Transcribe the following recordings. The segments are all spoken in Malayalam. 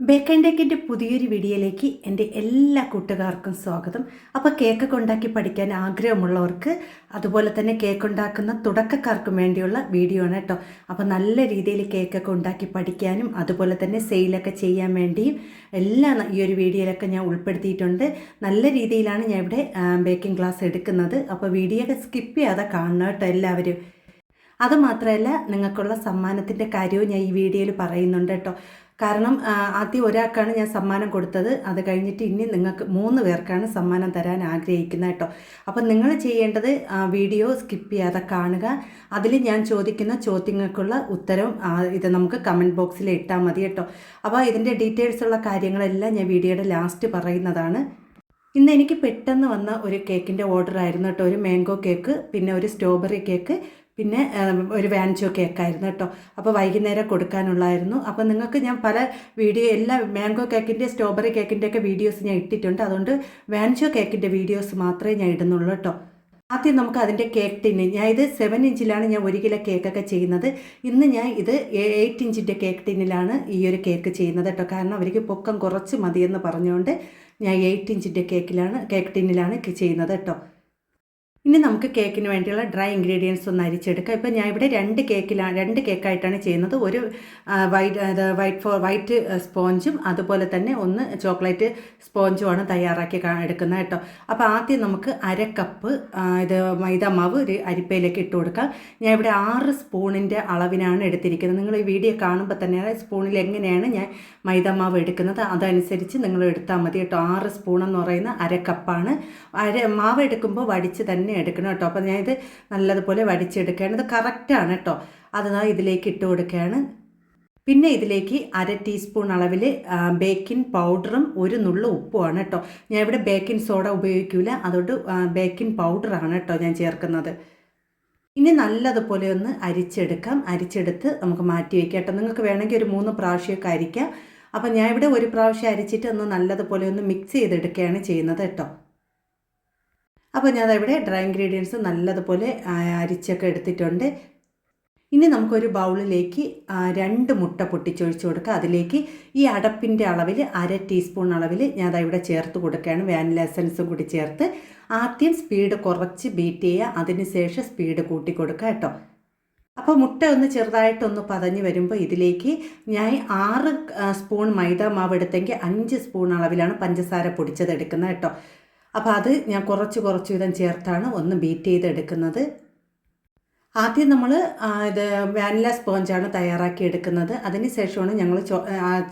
ബേക്ക് ആൻഡ് കേക്കിൻ്റെ പുതിയൊരു വീഡിയോയിലേക്ക് എൻ്റെ എല്ലാ കൂട്ടുകാർക്കും സ്വാഗതം. അപ്പോൾ കേക്കൊക്കെ ഉണ്ടാക്കി പഠിക്കാൻ ആഗ്രഹമുള്ളവർക്ക് അതുപോലെ തന്നെ കേക്ക് ഉണ്ടാക്കുന്ന തുടക്കക്കാർക്കും വേണ്ടിയുള്ള വീഡിയോ ആണ് കേട്ടോ. അപ്പോൾ നല്ല രീതിയിൽ കേക്കൊക്കെ ഉണ്ടാക്കി പഠിക്കാനും അതുപോലെ തന്നെ സെയിലൊക്കെ ചെയ്യാൻ വേണ്ടിയും എല്ലാം ഈ ഒരു വീഡിയോയിലൊക്കെ ഞാൻ ഉൾപ്പെടുത്തിയിട്ടുണ്ട്. നല്ല രീതിയിലാണ് ഞാൻ ഇവിടെ ബേക്കിംഗ് ക്ലാസ് എടുക്കുന്നത്. അപ്പോൾ വീഡിയോ ഒക്കെ സ്കിപ്പ് ചെയ്യാതെ കാണണം കേട്ടോ എല്ലാവരും. അതുമാത്രമല്ല, നിങ്ങൾക്കുള്ള സമ്മാനത്തിൻ്റെ കാര്യവും ഞാൻ ഈ വീഡിയോയിൽ പറയുന്നുണ്ട് കേട്ടോ. കാരണം ആദ്യം ഒരാൾക്കാണ് ഞാൻ സമ്മാനം കൊടുത്തത്. അത് കഴിഞ്ഞിട്ട് ഇനി നിങ്ങൾക്ക് 3 പേർക്കാണ് സമ്മാനം തരാൻ ആഗ്രഹിക്കുന്നത് കേട്ടോ. അപ്പം നിങ്ങൾ ചെയ്യേണ്ടത് വീഡിയോ സ്കിപ്പ് ചെയ്യാതെ കാണുക. അതിൽ ഞാൻ ചോദിക്കുന്ന ചോദ്യങ്ങൾക്കുള്ള ഉത്തരവും ഇത് നമുക്ക് കമൻറ്റ് ബോക്സിൽ ഇട്ടാൽ മതി കേട്ടോ. അപ്പോൾ ഇതിൻ്റെ ഡീറ്റെയിൽസുള്ള കാര്യങ്ങളെല്ലാം ഞാൻ വീഡിയോയുടെ ലാസ്റ്റ് പറയുന്നതാണ്. ഇന്ന് എനിക്ക് പെട്ടെന്ന് വന്ന ഒരു കേക്കിൻ്റെ ഓർഡർ ആയിരുന്നു കേട്ടോ. ഒരു മാംഗോ കേക്ക്, പിന്നെ ഒരു സ്ട്രോബെറി കേക്ക്, പിന്നെ ഒരു വാൻചോ കേക്കായിരുന്നു കേട്ടോ. അപ്പോൾ വൈകുന്നേരം കൊടുക്കാനുള്ളായിരുന്നു. അപ്പോൾ നിങ്ങൾക്ക് ഞാൻ പല വീഡിയോ എല്ലാ മാംഗോ കേക്കിൻ്റെ സ്ട്രോബെറി കേക്കിൻ്റെ ഒക്കെ വീഡിയോസ് ഞാൻ ഇട്ടിട്ടുണ്ട്. അതുകൊണ്ട് വാൻചോ കേക്കിൻ്റെ വീഡിയോസ് മാത്രമേ ഞാൻ ഇടുന്നുള്ളൂ കേട്ടോ. ആദ്യം നമുക്ക് അതിൻ്റെ കേക്ക് ടിന്ന്, ഞാൻ ഇത് 7 ഇഞ്ചിലാണ് ഞാൻ 1 കിലോ കേക്കൊക്കെ ചെയ്യുന്നത്. ഇന്ന് ഞാൻ ഇത് 8 ഇഞ്ചിൻ്റെ കേക്ക് ടിന്നിലാണ് ഈ ഒരു കേക്ക് ചെയ്യുന്നത് കേട്ടോ. കാരണം അവർക്ക് പൊക്കം കുറച്ച് മതിയെന്ന് പറഞ്ഞുകൊണ്ട് ഞാൻ 8 ഇഞ്ചിൻ്റെ കേക്ക് ടിന്നിലാണ് ചെയ്യുന്നത് കേട്ടോ. ഇനി നമുക്ക് കേക്കിന് വേണ്ടിയുള്ള ഡ്രൈ ഇൻഗ്രീഡിയൻസ് ഒന്ന് അരിച്ചെടുക്കാം. ഇപ്പോൾ ഞാൻ ഇവിടെ 2 കേക്കായിട്ടാണ് ചെയ്യുന്നത്. ഒരു വൈറ്റ് സ്പോഞ്ചും അതുപോലെ തന്നെ ഒന്ന് ചോക്ലേറ്റ് സ്പോഞ്ചുമാണ് തയ്യാറാക്കി എടുക്കുന്നത് കേട്ടോ. അപ്പോൾ ആദ്യം നമുക്ക് 1/2 കപ്പ് ഇത് മൈദാമാവ് ഒരു അരിപ്പയിലേക്ക് ഇട്ട് കൊടുക്കാം. ഞാൻ ഇവിടെ 6 സ്പൂണിൻ്റെ അളവിനാണ് എടുത്തിരിക്കുന്നത്. നിങ്ങൾ ഈ വീഡിയോ കാണുമ്പോൾ തന്നെ സ്പൂണിൽ എങ്ങനെയാണ് ഞാൻ മൈദാമാവ് എടുക്കുന്നത് അതനുസരിച്ച് നിങ്ങൾ എടുത്താൽ മതി കേട്ടോ. 6 സ്പൂണെന്ന് പറയുന്ന 1/2 കപ്പാണ്. മാവ് എടുക്കുമ്പോൾ വടിച്ച് തന്നെ എടുക്കണം കേട്ടോ. അപ്പോൾ ഞാൻ ഇത് നല്ലതുപോലെ വടിച്ചെടുക്കുകയാണ്. ഇത് കറക്റ്റാണ് കേട്ടോ. അത് ഇതിലേക്ക് ഇട്ട് കൊടുക്കുകയാണ്. പിന്നെ ഇതിലേക്ക് 1/2 ടീസ്പൂൺ അളവിൽ ബേക്കിംഗ് പൗഡറും 1 നുള്ളു ഉപ്പുമാണ് കേട്ടോ. ഞാൻ ഇവിടെ ബേക്കിംഗ് സോഡ ഉപയോഗിക്കില്ല, അതുകൊണ്ട് ബേക്കിംഗ് പൗഡറാണ് കേട്ടോ ഞാൻ ചേർക്കുന്നത്. ഇനി നല്ലതുപോലെ ഒന്ന് അരിച്ചെടുക്കാം. അരിച്ചെടുത്ത് നമുക്ക് മാറ്റി വയ്ക്കാം കേട്ടോ. നിങ്ങൾക്ക് വേണമെങ്കിൽ ഒരു 3 പ്രാവശ്യമൊക്കെ അരിക്കാം. അപ്പം ഞാൻ ഇവിടെ ഒരു പ്രാവശ്യം അരിച്ചിട്ട് ഒന്ന് നല്ലതുപോലെ ഒന്ന് മിക്സ് ചെയ്തെടുക്കുകയാണ് ചെയ്യുന്നത് കേട്ടോ. അപ്പോൾ ഞാൻ ഇവിടെ ഡ്രൈ ഇൻഗ്രീഡിയൻസ് നല്ലതുപോലെ അരിച്ചൊക്കെ എടുത്തിട്ടുണ്ട്. ഇനി നമുക്കൊരു ബൗളിലേക്ക് 2 മുട്ട പൊട്ടിച്ചൊഴിച്ച് കൊടുക്കുക. അതിലേക്ക് ഈ അടപ്പിൻ്റെ അളവിൽ 1/2 ടീസ്പൂൺ അളവിൽ ഞാൻ ഇവിടെ ചേർത്ത് കൊടുക്കുകയാണ്. വാനില എസൻസും കൂടി ചേർത്ത് ആദ്യം സ്പീഡ് കുറച്ച് ബീറ്റ് ചെയ്യുക, അതിനുശേഷം സ്പീഡ് കൂട്ടി കൊടുക്കുക കേട്ടോ. അപ്പോൾ മുട്ട ഒന്ന് ചെറുതായിട്ടൊന്ന് പതഞ്ഞ് വരുമ്പോൾ ഇതിലേക്ക് ഞാൻ 6 സ്പൂൺ മൈദ മാവ് എടുത്തെങ്കിൽ 5 സ്പൂൺ അളവിലാണ് പഞ്ചസാര പൊടിച്ചത് എടുക്കുന്നത് കേട്ടോ. അപ്പോൾ അത് ഞാൻ കുറച്ച് വീതം ചേർത്താണ് ഒന്ന് ബീറ്റ് ചെയ്തെടുക്കുന്നത്. ആദ്യം നമ്മൾ ഇത് വാനില സ്പോഞ്ചാണ് തയ്യാറാക്കി എടുക്കുന്നത്. അതിന് ശേഷമാണ് ഞങ്ങൾ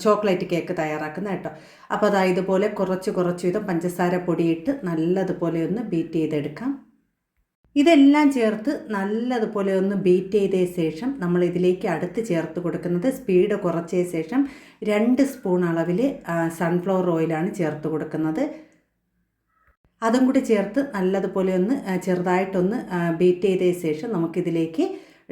ചോക്ലേറ്റ് കേക്ക് തയ്യാറാക്കുന്നത് കേട്ടോ. അപ്പോൾ അതാ ഇതുപോലെ കുറച്ച് വീതം പഞ്ചസാര പൊടിയിട്ട് നല്ലതുപോലെ ഒന്ന് ബീറ്റ് ചെയ്തെടുക്കാം. ഇതെല്ലാം ചേർത്ത് നല്ലതുപോലെ ഒന്ന് ബീറ്റ് ചെയ്തതിന് ശേഷം നമ്മൾ ഇതിലേക്ക് അടുത്ത് ചേർത്ത് കൊടുക്കുന്നത്, സ്പീഡ് കുറച്ചതിന് ശേഷം 2 സ്പൂൺ അളവിൽ സൺഫ്ലവർ ഓയിലാണ് ചേർത്ത് കൊടുക്കുന്നത്. അതും കൂടി ചേർത്ത് നല്ലതുപോലെ ഒന്ന് ചെറുതായിട്ടൊന്ന് ബീറ്റ് ചെയ്തതിന് ശേഷം നമുക്കിതിലേക്ക്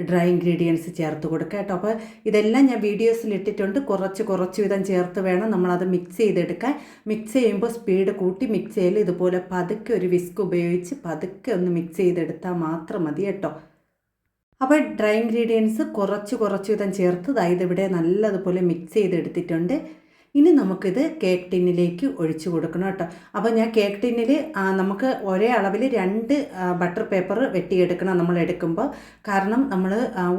ഡ്രൈ ഇൻഗ്രീഡിയൻസ് ചേർത്ത് കൊടുക്കാം കേട്ടോ. അപ്പോൾ ഇതെല്ലാം ഞാൻ വീഡിയോസിൽ ഇട്ടിട്ടുണ്ട്. കുറച്ച് വീതം ചേർത്ത് വേണം നമ്മളത് മിക്സ് ചെയ്തെടുക്കാൻ. മിക്സ് ചെയ്യുമ്പോൾ സ്പീഡ് കൂട്ടി മിക്സ് ചെയ്യൽ ഇതുപോലെ പതുക്കെ ഒരു വിസ്ക് ഉപയോഗിച്ച് പതുക്കെ ഒന്ന് മിക്സ് ചെയ്തെടുത്താൽ മാത്രം മതി കേട്ടോ. അപ്പോൾ ഡ്രൈ ഇൻഗ്രീഡിയൻസ് കുറച്ച് വീതം ചേർത്ത് ഇതിവിടെ നല്ലതുപോലെ മിക്സ് ചെയ്തെടുത്തിട്ടുണ്ട്. ഇനി നമുക്കിത് കേക്ക് ടിന്നിലേക്ക് ഒഴിച്ച് കൊടുക്കണം കേട്ടോ. അപ്പോൾ ഞാൻ കേക്ക് ടിന്നിൽ നമുക്ക് ഒരേ അളവിൽ 2 ബട്ടർ പേപ്പർ വെട്ടിയെടുക്കണം നമ്മൾ എടുക്കുമ്പോൾ. കാരണം നമ്മൾ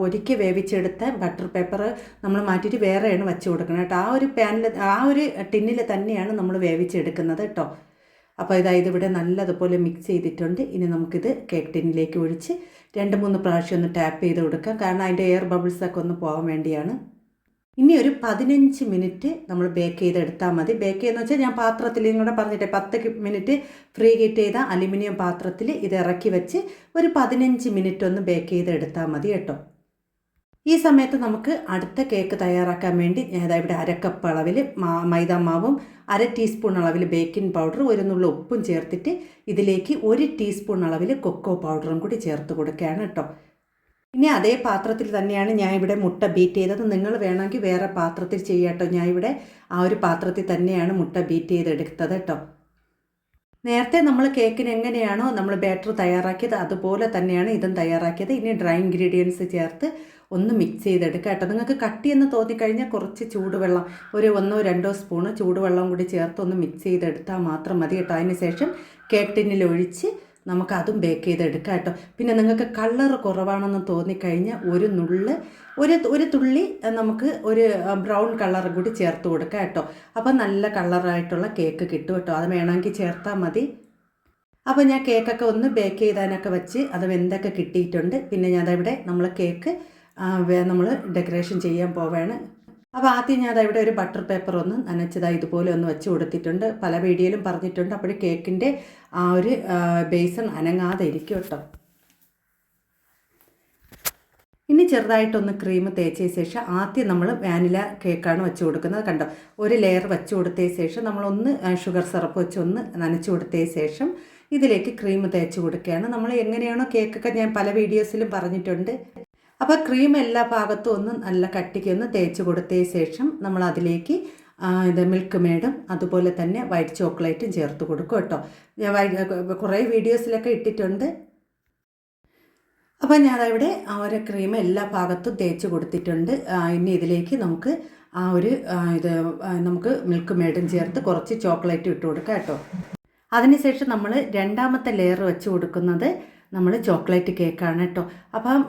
ഒരിക്കൽ വേവിച്ചെടുത്ത ബട്ടർ പേപ്പർ നമ്മൾ മാറ്റിയിട്ട് വേറെയാണ് വെച്ച് കൊടുക്കണം കേട്ടോ. ആ ഒരു ടിന്നിൽ തന്നെയാണ് നമ്മൾ വേവിച്ചെടുക്കുന്നത് കേട്ടോ. അപ്പോൾ ഇതിവിടെ നല്ലതുപോലെ മിക്സ് ചെയ്തിട്ടുണ്ട്. ഇനി നമുക്കിത് കേക്ക് ടിന്നിലേക്ക് ഒഴിച്ച് 2-3 പ്രാവശ്യം ഒന്ന് ടാപ്പ് ചെയ്ത് കൊടുക്കാം. കാരണം അതിൻ്റെ എയർ ബബിൾസൊക്കെ ഒന്ന് പോകാൻ വേണ്ടിയാണ്. ഇനി ഒരു 15 മിനിറ്റ് നമ്മൾ ബേക്ക് ചെയ്തെടുത്താൽ മതി. ബേക്ക് ചെയ്യുന്ന വെച്ചാൽ ഞാൻ പാത്രത്തിൽ നിങ്ങളുടെ പറഞ്ഞിട്ട് 10 മിനിറ്റ് ഫ്രീ ഹീറ്റ് ചെയ്ത അലുമിനിയം പാത്രത്തിൽ ഇത് ഇറക്കി വെച്ച് ഒരു 15 മിനിറ്റ് ഒന്ന് ബേക്ക് ചെയ്തെടുത്താൽ മതി കേട്ടോ. ഈ സമയത്ത് നമുക്ക് അടുത്ത കേക്ക് തയ്യാറാക്കാൻ വേണ്ടി ഞാൻ ഇവിടെ 1/2 കപ്പ് അളവിൽ മൈദാമാവും 1/2 ടീസ്പൂൺ അളവിൽ ബേക്കിംഗ് പൗഡർ 1 നുള്ളു ഉപ്പും ചേർത്തിട്ട് ഇതിലേക്ക് 1 ടീസ്പൂൺ അളവിൽ കൊക്കോ പൗഡറും കൂടി ചേർത്ത് കൊടുക്കുകയാണ് കേട്ടോ. ഇനി അതേ പാത്രത്തിൽ തന്നെയാണ് ഞാൻ ഇവിടെ മുട്ട ബീറ്റ് ചെയ്തത്. നിങ്ങൾ വേണമെങ്കിൽ വേറെ പാത്രത്തിൽ ചെയ്യാം കേട്ടോ. ഞാൻ ഇവിടെ ആ ഒരു പാത്രത്തിൽ തന്നെയാണ് മുട്ട ബീറ്റ് ചെയ്തെടുത്തത് കേട്ടോ. നേരത്തെ നമ്മൾ കേക്കിന് എങ്ങനെയാണോ നമ്മൾ ബാറ്റർ തയ്യാറാക്കിയത് അതുപോലെ തന്നെയാണ് ഇതും തയ്യാറാക്കിയത്. ഇനി ഡ്രൈ ഇൻഗ്രീഡിയൻസ് ചേർത്ത് ഒന്ന് മിക്സ് ചെയ്തെടുക്കുക കേട്ടോ. നിങ്ങൾക്ക് കട്ടിയെന്ന് തോന്നിക്കഴിഞ്ഞാൽ കുറച്ച് ചൂടുവെള്ളം, ഒരു 1-2 സ്പൂണ് ചൂടുവെള്ളം കൂടി ചേർത്ത് ഒന്ന് മിക്സ് ചെയ്തെടുത്താൽ മാത്രം മതി കേട്ടോ. അതിന് ശേഷം കേക്ക് ടിന്നിൽ ഒഴിച്ച് നമുക്കതും ബേക്ക് ചെയ്തെടുക്കാം കേട്ടോ. പിന്നെ നിങ്ങൾക്ക് കളർ കുറവാണെന്ന് തോന്നിക്കഴിഞ്ഞാൽ ഒരു തുള്ളി നമുക്ക് ഒരു ബ്രൗൺ കളർ കൂടി ചേർത്ത് കൊടുക്കാം കേട്ടോ. അപ്പോൾ നല്ല കളറായിട്ടുള്ള കേക്ക് കിട്ടും കേട്ടോ. അത് വേണമെങ്കിൽ ചേർത്താൽ മതി. അപ്പോൾ ഞാൻ കേക്കൊക്കെ ഒന്ന് ബേക്ക് ചെയ്താനൊക്കെ വെച്ച് അത് വെന്തൊക്കെ കിട്ടിയിട്ടുണ്ട്. പിന്നെ ഞാൻ ഇവിടെ നമ്മൾ കേക്ക് നമ്മൾ ഡെക്കറേഷൻ ചെയ്യാൻ പോവുകയാണ്. അപ്പോൾ ആദ്യം ഞാൻ ഇവിടെ ഒരു ബട്ടർ പേപ്പർ ഒന്ന് നനച്ചതായി ഇതുപോലെ ഒന്ന് വെച്ച് കൊടുത്തിട്ടുണ്ട്. പല വീഡിയോയിലും പറഞ്ഞിട്ടുണ്ട്. അപ്പോൾ കേക്കിൻ്റെ ആ ഒരു ബേസൺ അനങ്ങാതെ ഇരിക്കും കേട്ടോ. ഇനി ചെറുതായിട്ടൊന്ന് ക്രീം തേച്ചതിന് ശേഷം ആദ്യം നമ്മൾ വാനില കേക്കാണ് വെച്ച് കൊടുക്കുന്നത്. കണ്ടോ, ഒരു ലെയർ വെച്ച് കൊടുത്തതിന് ശേഷം നമ്മളൊന്ന് ഷുഗർ സിറപ്പ് വെച്ച് ഒന്ന് നനച്ച് കൊടുത്തതിന് ശേഷം ഇതിലേക്ക് ക്രീം തേച്ച് കൊടുക്കുകയാണ്. നമ്മൾ എങ്ങനെയാണോ കേക്കൊക്കെ ഞാൻ പല വീഡിയോസിലും പറഞ്ഞിട്ടുണ്ട്. അപ്പോൾ ക്രീം എല്ലാ ഭാഗത്തും ഒന്ന് നല്ല കട്ടിക്ക് ഒന്ന് തേച്ച് കൊടുത്തതിന് ശേഷം നമ്മൾ അതിലേക്ക് ഇത് മിൽക്ക് മേഡും അതുപോലെ തന്നെ വൈറ്റ് ചോക്ലേറ്റും ചേർത്ത് കൊടുക്കും കേട്ടോ. ഞാൻ കുറേ വീഡിയോസിലൊക്കെ ഇട്ടിട്ടുണ്ട്. അപ്പം ഞാനവിടെ ആ ഒരു ക്രീം എല്ലാ ഭാഗത്തും തേച്ച് കൊടുത്തിട്ടുണ്ട്. ഇനി ഇതിലേക്ക് നമുക്ക് നമുക്ക് മിൽക്ക് മേഡും ചേർത്ത് കുറച്ച് ചോക്ലേറ്റ് ഇട്ട് കൊടുക്കാം കേട്ടോ. അതിനുശേഷം നമ്മൾ രണ്ടാമത്തെ ലെയർ വെച്ച് കൊടുക്കുന്നത് നമ്മൾ ചോക്ലേറ്റ് കേക്കാണ് കേട്ടോ. അപ്പം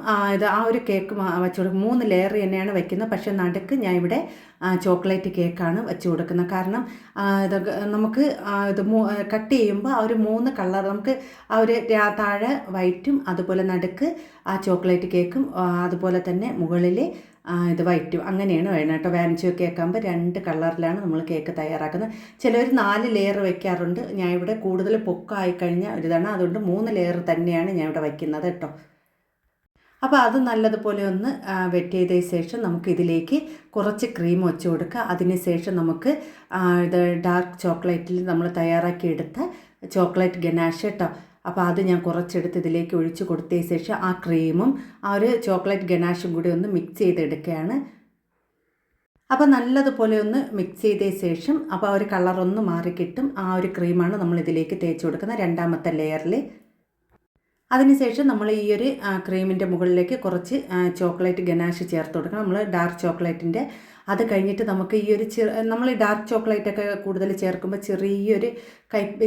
ആ ഒരു കേക്ക് വെച്ച് കൊടുക്കും. 3 ലെയർ തന്നെയാണ് വയ്ക്കുന്നത്. പക്ഷേ നടുക്ക് ഞാൻ ഇവിടെ ചോക്ലേറ്റ് കേക്കാണ് വെച്ച് കൊടുക്കുന്നത്. കാരണം നമുക്ക് കട്ട് ചെയ്യുമ്പോൾ ആ ഒരു 3 കളർ നമുക്ക് ആ ഒരു താഴെ വൈറ്റും അതുപോലെ നടുക്ക് ആ ചോക്ലേറ്റ് കേക്കും അതുപോലെ തന്നെ മുകളിൽ ഇത് വൈറ്റും അങ്ങനെയാണ് വേണം കേട്ടോ. വാനില കേക്ക് ആകുമ്പോൾ 2 കളറിലാണ് നമ്മൾ കേക്ക് തയ്യാറാക്കുന്നത്. ചിലർ 4 ലെയർ വെക്കാറുണ്ട്. ഞാൻ ഇവിടെ കൂടുതൽ പൊക്കമായി കഴിഞ്ഞാൽ ഒരിതാണ്, അതുകൊണ്ട് 3 ലെയർ തന്നെയാണ് ഞാൻ ഇവിടെ വയ്ക്കുന്നത് കേട്ടോ. അപ്പോൾ അത് നല്ലതുപോലെ ഒന്ന് വെറ്റ് ചെയ്തതിന് ശേഷം നമുക്കിതിലേക്ക് കുറച്ച് ക്രീം വെച്ച് കൊടുക്കുക. അതിന് ശേഷം നമുക്ക് ഇത് ഡാർക്ക് ചോക്ലേറ്റിൽ നമ്മൾ തയ്യാറാക്കിയെടുത്ത ചോക്ലേറ്റ് ഗനാഷ് കേട്ടോ. അപ്പോൾ അത് ഞാൻ കുറച്ചെടുത്ത് ഇതിലേക്ക് ഒഴിച്ച് കൊടുത്തതിന് ശേഷം ആ ക്രീമും ആ ഒരു ചോക്ലേറ്റ് ഗനാഷും കൂടി ഒന്ന് മിക്സ് ചെയ്തെടുക്കുകയാണ്. അപ്പോൾ നല്ലതുപോലെ ഒന്ന് മിക്സ് ചെയ്തതിന് ശേഷം അപ്പോൾ ആ ഒരു കളറൊന്ന് മാറിക്കിട്ടും. ആ ഒരു ക്രീമാണ് നമ്മൾ ഇതിലേക്ക് തേച്ച് കൊടുക്കുന്നത് രണ്ടാമത്തെ ലെയറിൽ. അതിനുശേഷം നമ്മൾ ഈ ഒരു ക്രീമിൻ്റെ മുകളിലേക്ക് കുറച്ച് ചോക്ലേറ്റ് ഗനാഷ് ചേർത്ത് കൊടുക്കണം. നമ്മൾ ഡാർക്ക് ചോക്ലേറ്റിൻ്റെ അത് കഴിഞ്ഞിട്ട് നമുക്ക് ഈ ഒരു നമ്മൾ ഡാർക്ക് ചോക്ലേറ്റൊക്കെ കൂടുതൽ ചേർക്കുമ്പോൾ ചെറിയൊരു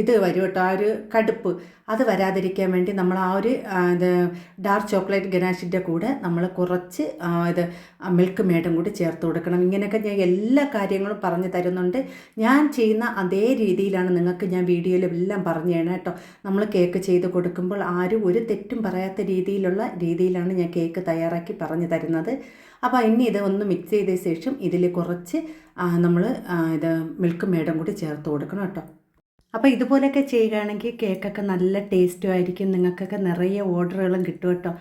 ഇത് വരും കേട്ടോ, ആ ഒരു കടുപ്പ് അത് വരാതിരിക്കാൻ വേണ്ടി നമ്മൾ ആ ഒരു ഡാർക്ക് ചോക്ലേറ്റ് ഗനാഷിൻ്റെ കൂടെ നമ്മൾ കുറച്ച് മിൽക്ക് മേഡും കൂടി ചേർത്ത് കൊടുക്കണം. ഇങ്ങനെയൊക്കെ ഞാൻ എല്ലാ കാര്യങ്ങളും പറഞ്ഞു തരുന്നുണ്ട്. ഞാൻ ചെയ്യുന്ന അതേ രീതിയിലാണ് നിങ്ങൾക്ക് ഞാൻ വീഡിയോയിലെല്ലാം പറഞ്ഞു തരണം കേട്ടോ. നമ്മൾ കേക്ക് ചെയ്ത് കൊടുക്കുമ്പോൾ ആരും ഒരു തെറ്റും പറയാത്ത രീതിയിലാണ് ഞാൻ കേക്ക് തയ്യാറാക്കി പറഞ്ഞു തരുന്നത്. അപ്പോൾ ഇനി ഇത് ഒന്ന് മിക്സ് ചെയ്തതിന് ശേഷം ഇതിൽ കുറച്ച് നമ്മൾ മിൽക്ക് മേഡും കൂടി ചേർത്ത് കൊടുക്കണം കേട്ടോ. അപ്പോൾ ഇതുപോലെയൊക്കെ ചെയ്യുകയാണെങ്കിൽ കേക്കൊക്കെ നല്ല ടേസ്റ്റും ആയിരിക്കും. നിങ്ങൾക്കൊക്കെ നിറയെ ഓർഡറുകളും കിട്ടും കേട്ടോ.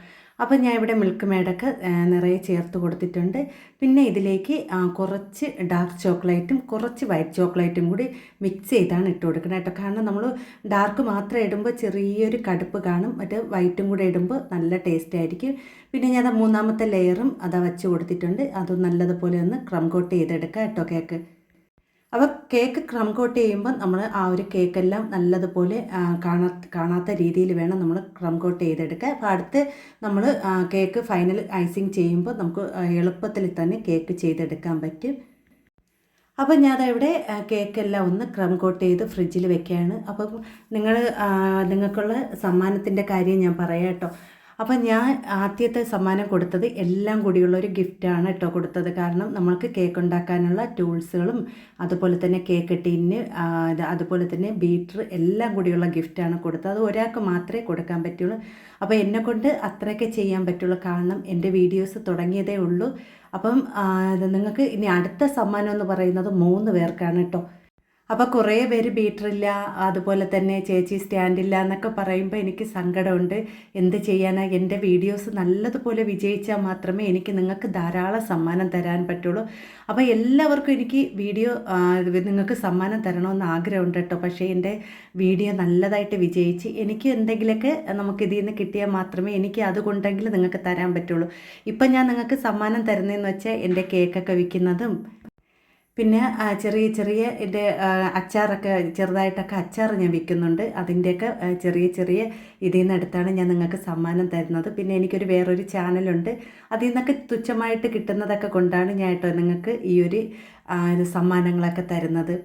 അപ്പോൾ ഞാൻ ഇവിടെ മിൽക്ക് മേഡൊക്കെ നിറയെ ചേർത്ത് കൊടുത്തിട്ടുണ്ട്. പിന്നെ ഇതിലേക്ക് കുറച്ച് ഡാർക്ക് ചോക്ലേറ്റും കുറച്ച് വൈറ്റ് ചോക്ലേറ്റും കൂടി മിക്സ് ചെയ്താണ് ഇട്ട് കൊടുക്കണം കേട്ടോ. കാരണം നമ്മൾ ഡാർക്ക് മാത്രം ഇടുമ്പോൾ ചെറിയൊരു കടുപ്പ് കാണും, മറ്റേ വൈറ്റും കൂടെ ഇടുമ്പോൾ നല്ല ടേസ്റ്റ് ആയിരിക്കും. പിന്നെ ഞാൻ മൂന്നാമത്തെ ലെയറും വെച്ച് കൊടുത്തിട്ടുണ്ട്. അത് നല്ലതുപോലെ ഒന്ന് ക്രം കോട്ട് ചെയ്തെടുക്കാം കേട്ടോ കേക്ക്. അപ്പോൾ കേക്ക് ക്രം കോട്ട് ചെയ്യുമ്പോൾ നമ്മൾ ആ ഒരു കേക്കെല്ലാം നല്ലതുപോലെ കാണാത്ത രീതിയിൽ വേണം നമ്മൾ ക്രം കോട്ട് ചെയ്തെടുക്കുക. അപ്പോൾ അടുത്ത് നമ്മൾ കേക്ക് ഫൈനൽ ഐസിങ് ചെയ്യുമ്പോൾ നമുക്ക് എളുപ്പത്തിൽ തന്നെ കേക്ക് ചെയ്തെടുക്കാൻ പറ്റും. അപ്പോൾ ഞാനവിടെ കേക്കെല്ലാം ഒന്ന് ക്രം കോട്ട് ചെയ്ത് ഫ്രിഡ്ജിൽ വെക്കുകയാണ്. അപ്പം നിങ്ങൾക്കുള്ള സമ്മാനത്തിൻ്റെ കാര്യം ഞാൻ പറയാം കേട്ടോ. അപ്പം ഞാൻ ആദ്യത്തെ സമ്മാനം കൊടുത്തത് എല്ലാം കൂടിയുള്ളൊരു ഗിഫ്റ്റാണ് കേട്ടോ കൊടുത്തത്. കാരണം നമ്മൾക്ക് കേക്ക് ഉണ്ടാക്കാനുള്ള ടൂൾസുകളും അതുപോലെ തന്നെ കേക്ക് ടിന്ന് അതുപോലെ തന്നെ ബീറ്റർ എല്ലാം കൂടിയുള്ള ഗിഫ്റ്റാണ് കൊടുത്തത്. അത് ഒരാൾക്ക് മാത്രമേ കൊടുക്കാൻ പറ്റുള്ളൂ. അപ്പോൾ എന്നെക്കൊണ്ട് അത്രയൊക്കെ ചെയ്യാൻ പറ്റുള്ളൂ. കാരണം എൻ്റെ വീഡിയോസ് തുടങ്ങിയതേ ഉള്ളൂ. അപ്പം നിങ്ങൾക്ക് ഇനി അടുത്ത സമ്മാനം എന്ന് പറയുന്നത് 3 പേർക്കാണ് കേട്ടോ. അപ്പോൾ കുറേ പേര് ബീറ്ററില്ല, അതുപോലെ തന്നെ ചേച്ചി സ്റ്റാൻഡില്ല എന്നൊക്കെ പറയുമ്പോൾ എനിക്ക് സങ്കടമുണ്ട്. എന്ത് ചെയ്യാനാ, എൻ്റെ വീഡിയോസ് നല്ലതുപോലെ വിജയിച്ചാൽ മാത്രമേ എനിക്ക് നിങ്ങൾക്ക് ധാരാളം സമ്മാനം തരാൻ പറ്റുള്ളൂ. അപ്പോൾ എല്ലാവർക്കും എനിക്ക് നിങ്ങൾക്ക് സമ്മാനം തരണമെന്ന് ആഗ്രഹമുണ്ട് കേട്ടോ. പക്ഷേ എൻ്റെ വീഡിയോ നല്ലതായിട്ട് വിജയിച്ച് എനിക്ക് എന്തെങ്കിലുമൊക്കെ നമുക്കിതിൽ നിന്ന് കിട്ടിയാൽ മാത്രമേ എനിക്ക് അതുകൊണ്ടെങ്കിലും നിങ്ങൾക്ക് തരാൻ പറ്റുള്ളൂ. ഇപ്പം ഞാൻ നിങ്ങൾക്ക് സമ്മാനം തരുന്നതെന്ന് വെച്ചാൽ എൻ്റെ കേക്കൊക്കെ വിൽക്കുന്നതും പിന്നെ ചെറിയ ചെറിയ എൻ്റെ അച്ചാറൊക്കെ ചെറുതായിട്ടൊക്കെ അച്ചാർ ഞാൻ വിൽക്കുന്നുണ്ട്. അതിൻ്റെയൊക്കെ ചെറിയ ചെറിയ ഇതിൽ നിന്നെടുത്താണ് ഞാൻ നിങ്ങൾക്ക് സമ്മാനം തരുന്നത്. പിന്നെ എനിക്കൊരു വേറൊരു ചാനലുണ്ട്. അതിൽ നിന്നൊക്കെ തുച്ഛമായിട്ട് കിട്ടുന്നതൊക്കെ കൊണ്ടാണ് ഞാൻ കേട്ടോ നിങ്ങൾക്ക് ഈ ഒരു സമ്മാനങ്ങളൊക്കെ തരുന്നത്.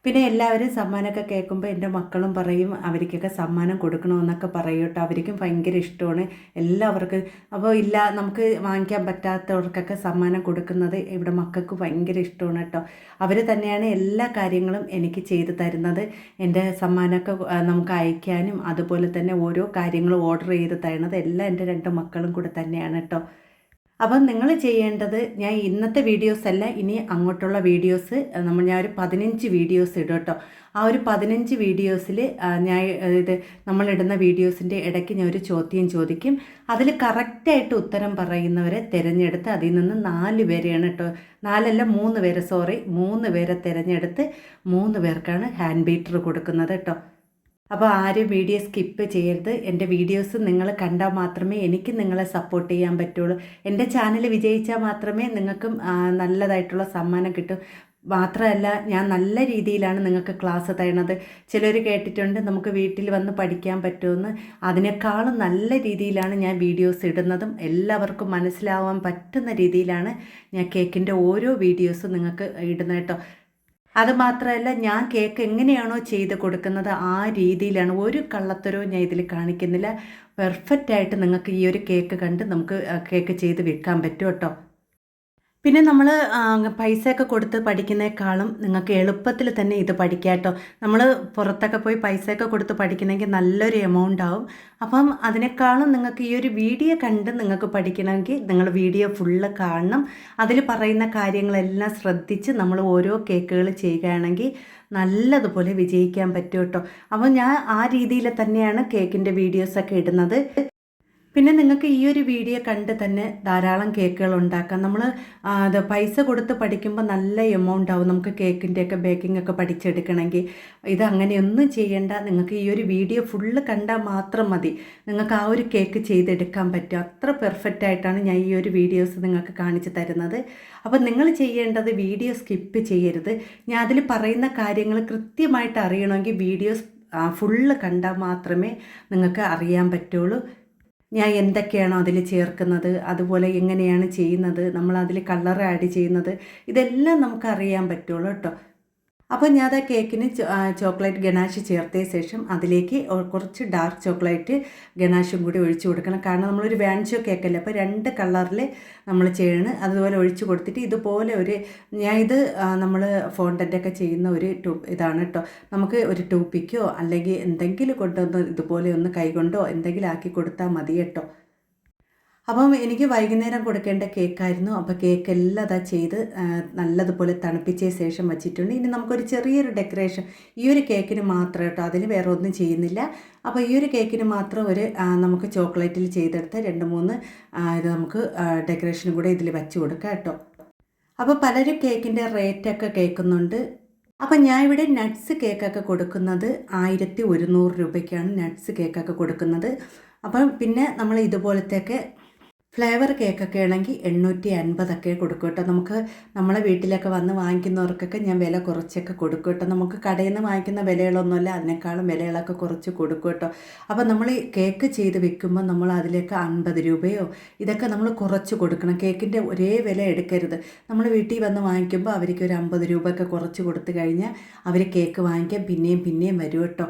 പിന്നെ എല്ലാവരും സമ്മാനമൊക്കെ കേൾക്കുമ്പോൾ എൻ്റെ മക്കളും പറയും അവർക്കൊക്കെ സമ്മാനം കൊടുക്കണമെന്നൊക്കെ പറയും കേട്ടോ. അവർക്കും ഭയങ്കര ഇഷ്ടമാണ് എല്ലാവർക്കും. അപ്പോൾ ഇല്ല നമുക്ക് വാങ്ങിക്കാൻ പറ്റാത്തവർക്കൊക്കെ സമ്മാനം കൊടുക്കുന്നത് ഇവിടെ മക്കൾക്ക് ഭയങ്കര ഇഷ്ടമാണ് കേട്ടോ. അവർ തന്നെയാണ് എല്ലാ കാര്യങ്ങളും എനിക്ക് ചെയ്തു തരുന്നത്. എൻ്റെ സമ്മാനമൊക്കെ നമുക്ക് അയക്കാനും അതുപോലെ തന്നെ ഓരോ കാര്യങ്ങളും ഓർഡർ ചെയ്ത് തരുന്നത് എല്ലാം എൻ്റെ 2 മക്കളും കൂടെ തന്നെയാണ് കേട്ടോ. അപ്പം നിങ്ങൾ ചെയ്യേണ്ടത്, ഞാൻ ഇന്നത്തെ വീഡിയോസ് അല്ല ഇനി അങ്ങോട്ടുള്ള വീഡിയോസ് ഞാൻ ഒരു 15 വീഡിയോസ് ഇടും കേട്ടോ. ആ ഒരു 15 വീഡിയോസിൽ ഞാൻ ഇത് നമ്മളിടുന്ന വീഡിയോസിൻ്റെ ഇടയ്ക്ക് ഞാൻ ഒരു ചോദ്യം ചോദിക്കും. അതിൽ കറക്റ്റായിട്ട് ഉത്തരം പറയുന്നവരെ തിരഞ്ഞെടുത്ത് അതിൽ നിന്ന് 4 പേരെയാണ് കേട്ടോ, 4 അല്ല 3 പേര്, 3 പേരെ തിരഞ്ഞെടുത്ത് 3 പേർക്കാണ് ഹാൻഡ് ബീറ്റർ കൊടുക്കുന്നത് കേട്ടോ. അപ്പോൾ ആരും വീഡിയോ സ്കിപ്പ് ചെയ്യരുത്. എൻ്റെ വീഡിയോസ് നിങ്ങൾ കണ്ടാൽ മാത്രമേ എനിക്ക് നിങ്ങളെ സപ്പോർട്ട് ചെയ്യാൻ പറ്റുള്ളൂ. എൻ്റെ ചാനൽ വിജയിച്ചാൽ മാത്രമേ നിങ്ങൾക്കും നല്ലതായിട്ടുള്ള സമ്മാനം കിട്ടും. മാത്രമല്ല ഞാൻ നല്ല രീതിയിലാണ് നിങ്ങൾക്ക് ക്ലാസ് തരുന്നത്. ചിലർ കേട്ടിട്ടുണ്ട് നമുക്ക് വീട്ടിൽ വന്ന് പഠിക്കാൻ പറ്റുമെന്ന്. അതിനേക്കാളും നല്ല രീതിയിലാണ് ഞാൻ വീഡിയോസ് ഇടുന്നതും എല്ലാവർക്കും മനസ്സിലാവാൻ പറ്റുന്ന രീതിയിലാണ് ഞാൻ കേക്കിൻ്റെ ഓരോ വീഡിയോസും നിങ്ങൾക്ക് ഇടുന്നത് കേട്ടോ. അതുമാത്രമല്ല ഞാൻ കേക്ക് എങ്ങനെയാണോ ചെയ്ത് കൊടുക്കുന്നത് ആ രീതിയിലാണ്, ഒരു കള്ളത്തരവും ഞാൻ ഇതിൽ കാണിക്കുന്നില്ല. പെർഫെക്റ്റായിട്ട് നിങ്ങൾക്ക് ഈ ഒരു കേക്ക് കണ്ട് നമുക്ക് കേക്ക് ചെയ്ത് വിൽക്കാൻ പറ്റും കേട്ടോ. പിന്നെ നമ്മൾ പൈസയൊക്കെ കൊടുത്ത് പഠിക്കുന്നേക്കാളും നിങ്ങൾക്ക് എളുപ്പത്തിൽ തന്നെ ഇത് പഠിക്കാം കേട്ടോ. നമ്മൾ പുറത്തൊക്കെ പോയി പൈസയൊക്കെ കൊടുത്ത് പഠിക്കണമെങ്കിൽ നല്ലൊരു എമൗണ്ട് ആവും. അപ്പം അതിനേക്കാളും നിങ്ങൾക്ക് ഈ ഒരു വീഡിയോ കണ്ട് നിങ്ങൾക്ക് പഠിക്കണമെങ്കിൽ നിങ്ങൾ വീഡിയോ ഫുള്ള് കാണണം. അതിൽ പറയുന്ന കാര്യങ്ങളെല്ലാം ശ്രദ്ധിച്ച് നമ്മൾ ഓരോ കേക്കുകൾ ചെയ്യുകയാണെങ്കിൽ നല്ലതുപോലെ വിജയിക്കാൻ പറ്റും കേട്ടോ. അപ്പോൾ ഞാൻ ആ രീതിയിൽ തന്നെയാണ് കേക്കിൻ്റെ വീഡിയോസൊക്കെ ഇടുന്നത്. പിന്നെ നിങ്ങൾക്ക് ഈ ഒരു വീഡിയോ കണ്ട് തന്നെ ധാരാളം കേക്കുകൾ ഉണ്ടാക്കാം. നമ്മൾ അത് പൈസ കൊടുത്ത് പഠിക്കുമ്പോൾ നല്ല എമൗണ്ട് ആവും നമുക്ക് കേക്കിൻ്റെയൊക്കെ ബേക്കിംഗ് ഒക്കെ പഠിച്ചെടുക്കണമെങ്കിൽ. ഇത് അങ്ങനെയൊന്നും ചെയ്യേണ്ട, നിങ്ങൾക്ക് ഈ ഒരു വീഡിയോ ഫുള്ള് കണ്ടാൽ മാത്രം മതി, നിങ്ങൾക്ക് ആ ഒരു കേക്ക് ചെയ്തെടുക്കാൻ പറ്റും. അത്ര പെർഫെക്റ്റ് ആയിട്ടാണ് ഞാൻ ഈ ഒരു വീഡിയോസ് നിങ്ങൾക്ക് കാണിച്ചു തരുന്നത്. അപ്പോൾ നിങ്ങൾ ചെയ്യേണ്ടത് വീഡിയോ സ്കിപ്പ് ചെയ്യരുത്. ഞാൻ അതിൽ പറയുന്ന കാര്യങ്ങൾ കൃത്യമായിട്ട് അറിയണമെങ്കിൽ വീഡിയോസ് ഫുള്ള് കണ്ടാൽ മാത്രമേ നിങ്ങൾക്ക് അറിയാൻ പറ്റുള്ളൂ. ഞാൻ എന്തൊക്കെയാണോ അതിൽ ചേർക്കുന്നത്, അതുപോലെ എങ്ങനെയാണ് ചെയ്യുന്നത്, നമ്മൾ അതിൽ കളർ ആഡ് ചെയ്യുന്നത്, ഇതെല്ലാം നമുക്കറിയാൻ പറ്റുള്ളൂ കേട്ടോ. അപ്പോൾ ഞാൻ ആ കേക്കിന് ചോക്ലേറ്റ് ഗനാഷ് ചേർത്തതിന് ശേഷം അതിലേക്ക് കുറച്ച് ഡാർക്ക് ചോക്ലേറ്റ് ഗനാഷും കൂടി ഒഴിച്ചു കൊടുക്കണം. കാരണം നമ്മളൊരു വാൻചോ കേക്കല്ലേ, അപ്പോൾ 2 കളറിൽ നമ്മൾ ചെയ്യണം. അതുപോലെ ഒഴിച്ചു കൊടുത്തിട്ട് ഇതുപോലെ ഞാൻ ഇത് നമ്മൾ ഫോണ്ടൻ്റൊക്കെ ചെയ്യുന്ന ഒരു ഇതാണ് കേട്ടോ. നമുക്ക് ഒരു ടൂപ്പിക്കോ അല്ലെങ്കിൽ എന്തെങ്കിലും കൊണ്ടൊന്ന് ഇതുപോലെ ഒന്ന് കൈകൊണ്ടോ എന്തെങ്കിലും ആക്കി കൊടുത്താൽ മതി കേട്ടോ. അപ്പം എനിക്ക് വൈകുന്നേരം കൊടുക്കേണ്ട കേക്കായിരുന്നു. അപ്പോൾ കേക്കെല്ലാം അതാ ചെയ്ത് നല്ലതുപോലെ തണുപ്പിച്ച ശേഷം വച്ചിട്ടുണ്ട്. ഇനി നമുക്കൊരു ചെറിയൊരു ഡെക്കറേഷൻ ഈ ഒരു കേക്കിന് മാത്രം കേട്ടോ, അതിന് വേറെ ഒന്നും ചെയ്യുന്നില്ല. അപ്പോൾ ഈ ഒരു കേക്കിന് മാത്രം നമുക്ക് ചോക്ലേറ്റിൽ ചെയ്തെടുത്ത് 2-3 ഇത് നമുക്ക് ഡെക്കറേഷനും കൂടെ ഇതിൽ വെച്ച് കൊടുക്കാം കേട്ടോ. അപ്പോൾ പലരും കേക്കിൻ്റെ റേറ്റൊക്കെ കേൾക്കുന്നുണ്ട്. അപ്പം ഞാൻ ഇവിടെ നട്ട്സ് കേക്കൊക്കെ കൊടുക്കുന്നത് 1100 രൂപയ്ക്കാണ് നട്ട്സ് കേക്കൊക്കെ കൊടുക്കുന്നത്. അപ്പം പിന്നെ നമ്മൾ ഇതുപോലത്തെയൊക്കെ ഫ്ലേവർ കേക്കൊക്കെ ആണെങ്കിൽ 850 കൊടുക്കും കേട്ടോ. നമുക്ക് നമ്മളെ വീട്ടിലൊക്കെ വന്ന് വാങ്ങിക്കുന്നവർക്കൊക്കെ ഞാൻ വില കുറച്ചൊക്കെ കൊടുക്കും കേട്ടോ. നമുക്ക് കടയിൽ നിന്ന് വാങ്ങിക്കുന്ന വിലകളൊന്നുമല്ല, അതിനേക്കാളും വിലകളൊക്കെ കുറച്ച് കൊടുക്കും കേട്ടോ. അപ്പോൾ നമ്മൾ ഈ കേക്ക് ചെയ്ത് വെക്കുമ്പോൾ നമ്മൾ അതിലേക്ക് 50 രൂപയോ ഇതൊക്കെ നമ്മൾ കുറച്ച് കൊടുക്കണം. കേക്കിൻ്റെ ഒരേ വില എടുക്കരുത്. നമ്മൾ വീട്ടിൽ വന്ന് വാങ്ങിക്കുമ്പോൾ അവർക്ക് ഒരു 50 രൂപയൊക്കെ കുറച്ച് കൊടുത്തു കഴിഞ്ഞാൽ അവർ കേക്ക് വാങ്ങിക്കാൻ പിന്നെയും വരും കേട്ടോ.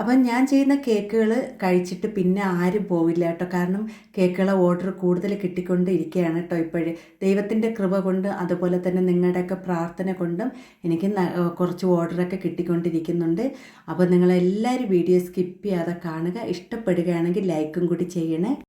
അപ്പം ഞാൻ ചെയ്യുന്ന കേക്കുകൾ കഴിച്ചിട്ട് പിന്നെ ആരും പോവില്ല കേട്ടോ. കാരണം കേക്കുകളെ ഓർഡർ കൂടുതൽ കിട്ടിക്കൊണ്ട് ഇരിക്കുകയാണ് കേട്ടോ ഇപ്പോഴേ. ദൈവത്തിൻ്റെ കൃപ കൊണ്ട് അതുപോലെ തന്നെ നിങ്ങളുടെയൊക്കെ പ്രാർത്ഥന കൊണ്ടും എനിക്ക് കുറച്ച് ഓർഡറൊക്കെ കിട്ടിക്കൊണ്ടിരിക്കുന്നുണ്ട്. അപ്പോൾ നിങ്ങളെല്ലാവരും വീഡിയോ സ്കിപ്പ് ചെയ്യാതെ കാണുക. ഇഷ്ടപ്പെടുകയാണെങ്കിൽ ലൈക്കും കൂടി ചെയ്യണേ.